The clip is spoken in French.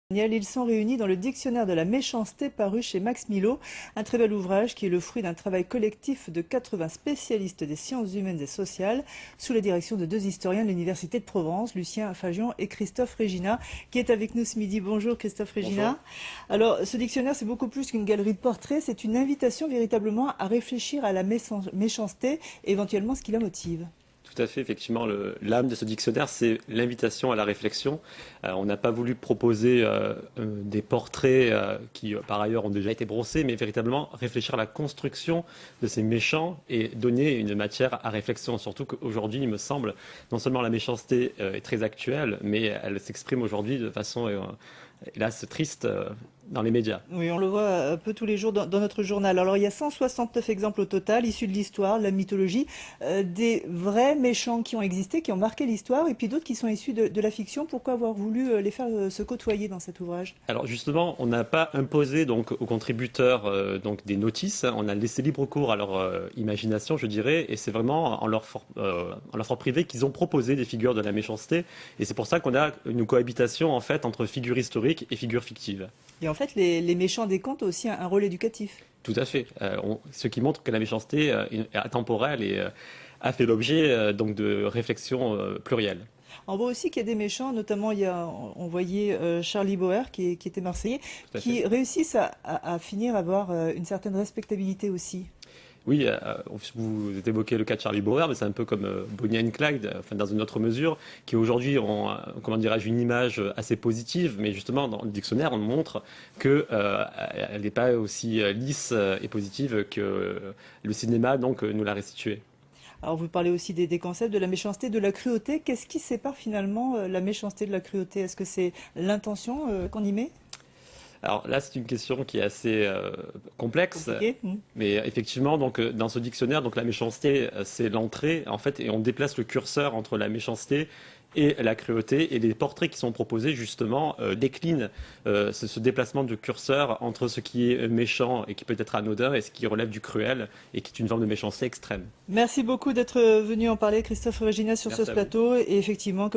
Ils sont réunis dans le dictionnaire de la méchanceté paru chez Max Millot, un très bel ouvrage qui est le fruit d'un travail collectif de 80 spécialistes des sciences humaines et sociales sous la direction de deux historiens de l'Université de Provence, Lucien Fagion et Christophe Régina, qui est avec nous ce midi. Bonjour Christophe Régina. Bonjour. Alors ce dictionnaire c'est beaucoup plus qu'une galerie de portraits, c'est une invitation véritablement à réfléchir à la méchanceté et éventuellement ce qui la motive. Tout à fait, effectivement, l'âme de ce dictionnaire, c'est l'invitation à la réflexion. On n'a pas voulu proposer des portraits qui, par ailleurs, ont déjà été brossés, mais véritablement réfléchir à la construction de ces méchants et donner une matière à réflexion. Surtout qu'aujourd'hui, il me semble, non seulement la méchanceté est très actuelle, mais elle s'exprime aujourd'hui de façon, hélas, triste dans les médias. Oui, on le voit un peu tous les jours dans notre journal. Alors, il y a 169 exemples au total, issus de l'histoire, de la mythologie, des vrais méchants qui ont existé, qui ont marqué l'histoire, et puis d'autres qui sont issus de la fiction. Pourquoi avoir voulu les faire se côtoyer dans cet ouvrage? Alors justement, on n'a pas imposé donc aux contributeurs donc des notices. On a laissé libre cours à leur imagination, je dirais, et c'est vraiment en leur fort privé qu'ils ont proposé des figures de la méchanceté. Et c'est pour ça qu'on a une cohabitation en fait entre figures historiques et figures fictives. Et en fait, les méchants des contes ont aussi un rôle éducatif. Tout à fait. Ce qui montre que la méchanceté est atemporelle et a fait l'objet donc de réflexions plurielles. On voit aussi qu'il y a des méchants, notamment on voyait Charlie Bauer qui était marseillais, qui réussissent à finir à avoir une certaine respectabilité aussi. Oui, vous évoquez le cas de Charlie Bauer, mais c'est un peu comme Bonnie and Clyde, enfin, dans une autre mesure, qui aujourd'hui ont, comment dirais-je, une image assez positive, mais justement dans le dictionnaire on montre qu'elle n'est pas aussi lisse et positive que le cinéma donc nous l'a restituée. Alors vous parlez aussi des concepts de la méchanceté, de la cruauté. Qu'est-ce qui sépare finalement la méchanceté de la cruauté? Est-ce que c'est l'intention qu'on y met? Alors là, c'est une question qui est assez complexe, mais effectivement, donc dans ce dictionnaire, donc la méchanceté, c'est l'entrée, en fait, et on déplace le curseur entre la méchanceté et la cruauté, et les portraits qui sont proposés justement déclinent ce déplacement de curseur entre ce qui est méchant et qui peut être anodin et ce qui relève du cruel et qui est une forme de méchanceté extrême. Merci beaucoup d'être venu en parler, Christophe Régina, sur ce plateau. Et effectivement, comme